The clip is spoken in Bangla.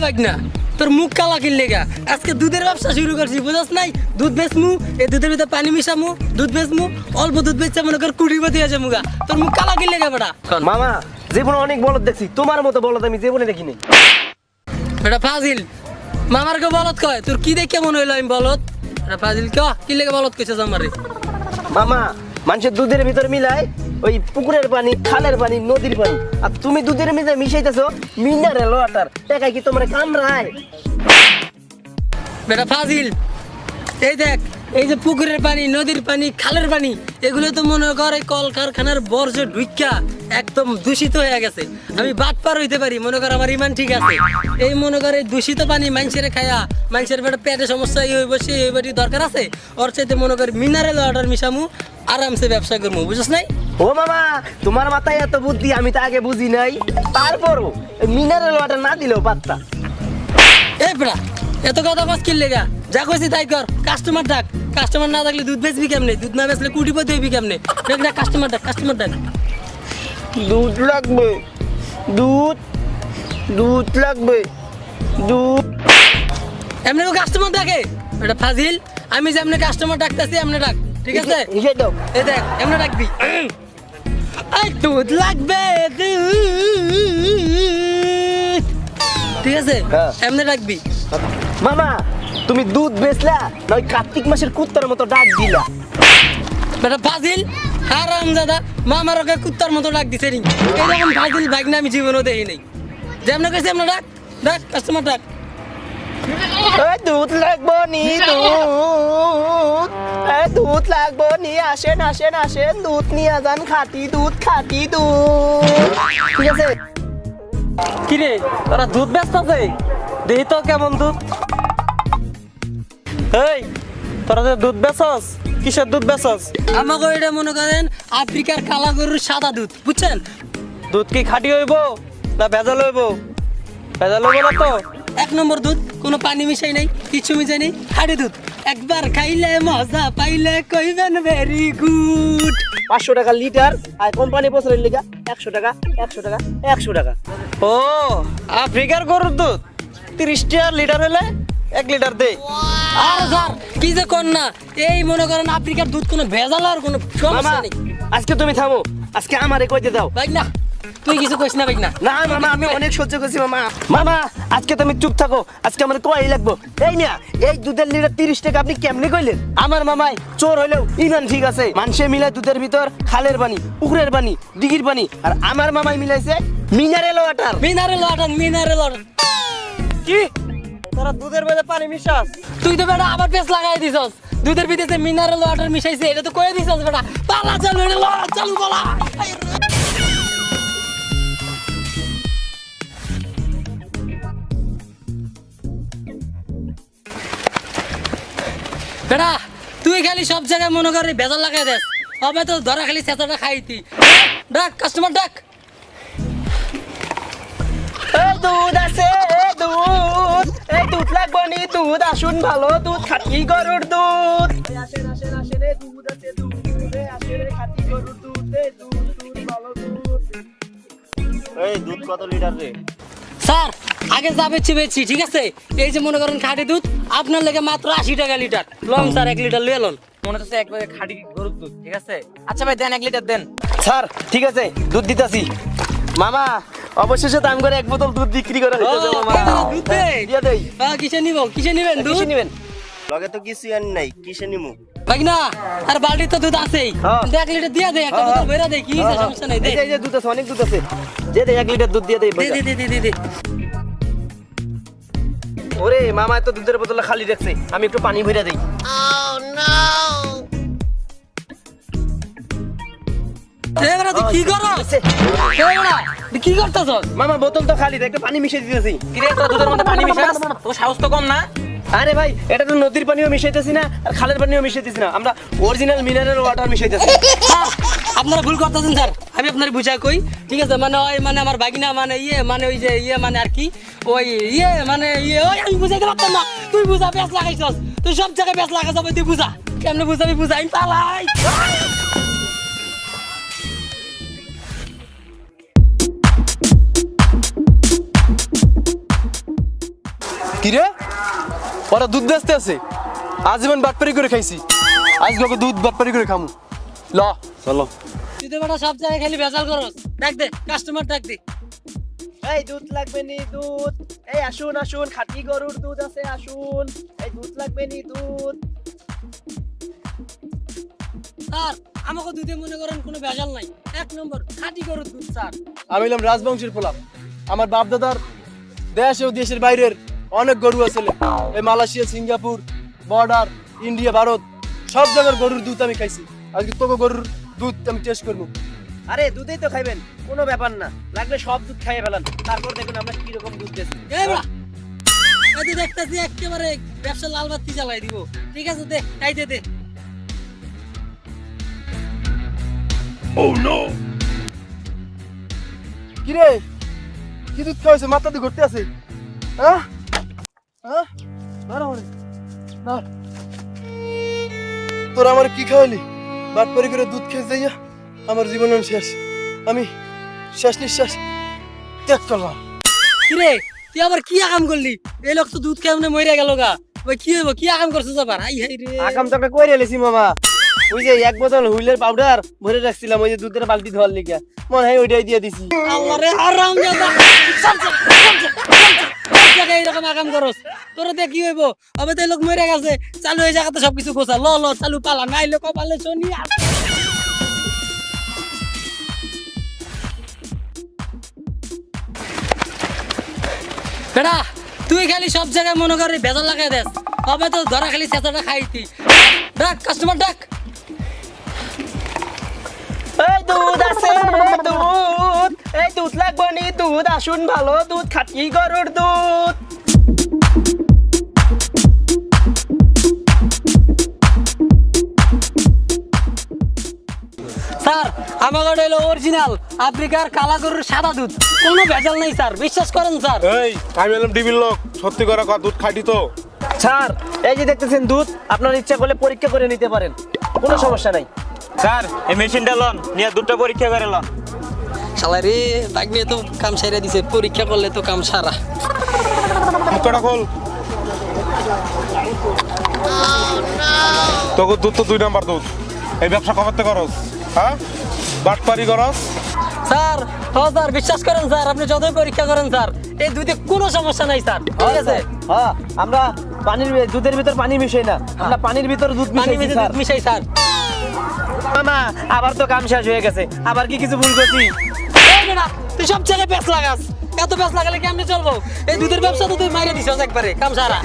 বাগনা তোর মুখ কালা কিনলে গা আজকে দুধের ব্যবসা শুরু করছি বুঝছ নাই দুধ বেচমু এই দুধের ভিতরে পানি মিশামু দুধ বেচমু অল্প দুধ বেচছে মনে কর কুড়িপতি আছে মুগা তোর মুখ কালা কিনলে গা বেটা মামা জীবনে অনেক বলদ দেখছি তোমার মতো বলদ আমি জীবনে দেখিনি বেটা ফাজিল মামারকে বলদ কয় তোর কি দেখে মনে হইলো আমি বলদ বেটা ফাজিল কি লেগে বলদ কইছে আমারে মামা মানুষের দুধের ভিতর মিলায় ওই পুকুরের পানি খালের পানি নদীর পানি আর তুমি দুধের ভিতরে মিশাইতেছো মিনারেল ওয়াটার টাকা কি তোমরা কামড়ায় বেটা ফাজিল এই দেখ এই যে পুকুরের পানি নদীর পানি খালের পানি এগুলো তো মনে করে কলকারখানার বর্জ্য ঢুইকা একদম দূষিত হয়ে গেছে আমি বাদ পার হইতে পারি মনে কর আমার ইমান ঠিক আছে এই মনে করে দূষিত পানি মানুষের খায়া মানুষের পেটে সমস্যা এই হইব সেই হইবারই দরকার আছে ওর চাইতে মনে কর মিনারেল ওয়াটার মিশামু আরামসে ব্যবসা করবো বুঝছ নাই ও মামা তোমার মাথায় এত বুদ্ধি আমি তো আগে বুঝি নাই তারপরও মিনারেল ওয়াটার না দিলেও পাত্তা এই বেটা এত কথা বাস কিনলে গা যা কইছি তাই কর কাস্টমার ডাক কাস্টমার না থাকলে দুধ বেচবি কেমনে দুধ না বেচলে কুটিপতি হইবি কেমনে ডাক কাস্টমার ডাক দুধ লাগবে দুধ দুধ লাগবে দুধ এমনি কাস্টমার ডাকে এটা ফাজিল আমি যে এমনি কাস্টমার ডাকতেছি এমনি ডাক ঠিক আছে এই দেখ এমনি ডাকবি এই দুধ লাগবে দুধ ঠিক আছে এমনি ডাকবি মামা তুমি দুধ বেচলা না ওই কার্তিক মাসের কুত্তার মতো ডাক দিলা বেটা ফাজিল হারামজাদা মামার ওকে কুত্তার মতো ডাক দিছে নি এরকম ফাজিল বাইক না আমি জীবনও দেখি নাই যেমন কইছে এমন ডাক ডাক কাস্টমার ডাক এই দুধ লাগবো নি দুধ এই দুধ লাগবো নি আসেন আসেন আসেন দুধ নিয়ে যান খাঁটি দুধ ঠিক আছে কি রে তোরা দুধ বেচতাছে দেহি তো কেমন দুধ এই তোরা যে দুধ বেচস কিসের দুধ বেচস আমাকে এটা মনে করেন আফ্রিকার কালা গরুর সাদা দুধ বুঝছেন দুধ কি খাঁটি হইব না ভেজাল হইব ভেজাল হইব না তো এক নম্বর দুধ কোনো পানি মিশাই নাই কিছু মিশাই নাই খাঁটি দুধ একবার খাইলে মজা পাইলে কইবেন ভেরি গুড 500 টাকা লিটার আর কোম্পানি বছরের লিগা 100 টাকা 100 টাকা 100 টাকা ও আফ্রিকার গরুর দুধ 30 টাকা লিটার হলে 1 লিটার দে আর স্যার কি যে কর না এই মনে করেন আফ্রিকার দুধ কোনো ভেজাল আর কোনো সমস্যা নেই আজকে তুমি থামো আজকে আমারে কইতে দাও ভাই না তুই কিছু কইস না ভাই না না মামা আমি অনেক সহ্য করছি মামা মামা আজকে তুমি চুপ থাকো আজকে আমার কই লাগবো এই না এই দুধের লিটার 30 টাকা আপনি কেমনে কইলেন আমার মামাই চোর হইলেও ইমান ঠিক আছে মানুষে মিলায় দুধের ভিতর খালের পানি পুকুরের পানি দিঘির পানি আর আমার মামাই মিলাইছে মিনারেল ওয়াটার কি তোরা দুধের মধ্যে পানি মিশাস তুই তো বেটা আবার পেস লাগাই দিছস দুধের ভিতরে মিনারেল ওয়াটার মিশাইছে এটা তো কই দিছস বেটা পালা চল বেটা চল বলা বেটা তুই খালি সব জায়গায় মনে করে ভেজাল লাগাই দেস হবে তো ধরা খালি চেঁচাটা খাইতি ডাক কাস্টমার ডাক এই দুধ আছে এই দুধ লাগবো নি দুধ আসুন ভালো দুধ খাঁটি গরুর দুধ আসেন আসেন আসেন এই দুধ আছে দুধ আসেন খাঁটি গরুর দুধ দুধ ভালো দুধ এই দুধ কত লিটার রে স্যার আগে যা বেচছি ঠিক আছে এই যে মনে করেন খাঁটি দুধ আপনার লেগে মাত্র 80 টাকা লিটার লং স্যার 1 লিটার লিয়ে লন মনে হচ্ছে একবারে খাঁটি গরুর দুধ ঠিক আছে আচ্ছা ভাই দেন 1 লিটার দেন স্যার ঠিক আছে দুধ দিতাছি মামা অবশেষে দাম করে 1 বোতল দুধ বিক্রি করা হইতেছে মামা দুধ দে দিয়া দেই কিসে নিবেন দুধ কিসে নিবেন লগে তো কিছু আনি নাই কিসে নিমু ভাই না আর বালতি তো দুধ আছেই হ্যাঁ। 1 লিটার দিয়া দে একটা বোতল ভরা দে কি সমস্যা নাই দে এই যে দুধ আছে অনেক দুধ আছে দে 1 লিটার দুধ দিয়ে দেই দে ওরে মামা এত দুধের বোতল খালি রাখছে আমি একটু পানি ভরে দেই এবারে তুই কি করছ এবারে তুই কি করতেছ মামা বোতল তো খালি একটু পানি মিশিয়ে দিতেছি কি রে তোর দুধের মধ্যে পানি মিশাস তো সাহস তো কম না আরে ভাই এটা তো নদীর পানিও মিশাইতেছি না আর খালের পানিও মিশাইতেছি না আমরা অরিজিনাল মিনারেল ওয়াটার মিশাইতেছি আপনারা ভুল করতেছেন স্যার আমি আপনার বুঝা কই ঠিক আছে মানে ওই মানে আমার বাগিনা মানে মানে ওই যে মানে আর কি ওই মানে ওই আমি বুঝাইতে পারতাম না তুই বুঝা বেশ লাগাইছস তুই সব জায়গায় বেশ লাগা যাবে তুই বুঝা কেমনে বুঝাবি বুঝা আমি পালাই কি রে ওরা দুধ বেচতে আছে আজীবন বাটপারি করে খাইছি আজ লোকে দুধ বাটপারি করে খামু ল চলো তুই তো বেটা সব জায়গায় খালি ভেজাল করস। ডাক দে, কাস্টমার ডাক দে। এই দুধ লাগবে নি দুধ, এই আসুন আসুন, খাঁটি গরুর দুধ আছে আসুন, এই দুধ লাগবে নি দুধ। স্যার আমাকে দুধে মনে করেন কোনো ভেজাল নাই, 1 নম্বর খাঁটি গরুর দুধ স্যার। আমি হলাম রাজবংশের পোলাপ আমার বাপ দাদার দেশ ও দেশের বাইরের অনেক গরু আছে এই Malaysia Singapore border India Bharat সব জায়গার গরুর দুধ আমি খাইছি আজকে তোকে গরুর দুধ আমি টেস্ট করবো আরে দুধেই তো খাইবেন, কোনো ব্যাপার না, লাগলে সব দুধ খাইয়ে ফেলান, তারপর দেখুন আমরা কি রকম দুধ দিচ্ছি। এই বড়া এই যে দেখতাছি একেবারে ব্যবসা লাল বাতি জ্বালাই দিব। ঠিক আছে দে, খাইতে দে। কি রে কি দুধ খাওয়াইছে মাথা দিয়ে ঘুরতে আছে হ্যাঁ হ্যাঁ না না ওরে, না তোরা আমার কি খাওয়ালি বাটপারি করে দুধ খেয়ে যাইয়া আমার জীবন শেষ আমি শেষ নিঃশ্বাস ত্যাগ করলাম কি রে তুই আবার কি আকাম করলি? এই লোক তো দুধ কেমনে মরে গেল গা। ওই কি হইব, কি আকাম করছিস আবার? আই হাই রে আগাম তো একটা কইরে এলেছি মামা, ওই যে 1 বোতল হুইলের পাউডার ভরে রাখছিলাম ওই যে দুধের বালতি ধোয়ার লিগা, মনে হয় ওইটাই দিয়ে দিছি। আল্লাহ রে হারাম জাদা। সব জায়গায় এরকম আকাম করস, তোর দিয়ে কি হইব? হবে তো এই লোক মরে গেছে, চালু এই জায়গাতে সবকিছু গোছা। ল ল চালু পালা, নাইলে কপালে শনি। বেটা তুই খালি সব জায়গায় মনে করি ভেজাল লাগাই দেস, হবে তো ধরা খালি চেঁচাটা খাইতি। ডাক কাস্টমার ডাক। এই দুধ আছে দুধ, এই দুধ লাগবে নি দুধ, আসুন ভালো দুধ, খাঁটি গরুর দুধ। স্যার আমার কাছে হলো অরিজিনাল আফ্রিকার কালা গরুর সাদা দুধ, কোনো ভেজাল নেই স্যার, বিশ্বাস করেন স্যার। এই আমি এলাম ডিবির লোক, সত্যি করে কথা দুধ খাঁটি তো? স্যার এই যে দেখতেছেন দুধ, আপনার ইচ্ছা করলে পরীক্ষা করে নিতে পারেন, কোনো সমস্যা নাই। স্যার এই মেশিনটা লন নিয়ে দুধটা পরীক্ষা করে লন। শালা রে বাইক নিয়ে তো কাম সাইরা দিছে, পরীক্ষা করলে তো কাম সারা। মুখটা খোল। তোকে দুধ তো 2 নাম্বার দুধ, এই ব্যবসা কবে থেকে করস? হ্যাঁ বাটপারি করস? স্যার হ্যাঁ স্যার বিশ্বাস করেন স্যার, আপনি যতই পরীক্ষা করেন স্যার এই দুধে কোনো সমস্যা নাই স্যার। ঠিক আছে হ্যাঁ আমরা দুধের ভিতর পানি মিশাই না, আমরা পানির ভিতর দুধ পানি মিশাই স্যার। মিশাই স্যার। মামা আবার তো কাম শেষ হয়ে গেছে, আবার কি কিছু ভুল করছি? এই বেটা, তুই সব জায়গায় পেঁচ লাগাস, এত পেঁচ লাগালে কেমনে চলবো? এই দুধের ব্যবসা তো তুই মাইরে দিছস একবারে, কাম সারা।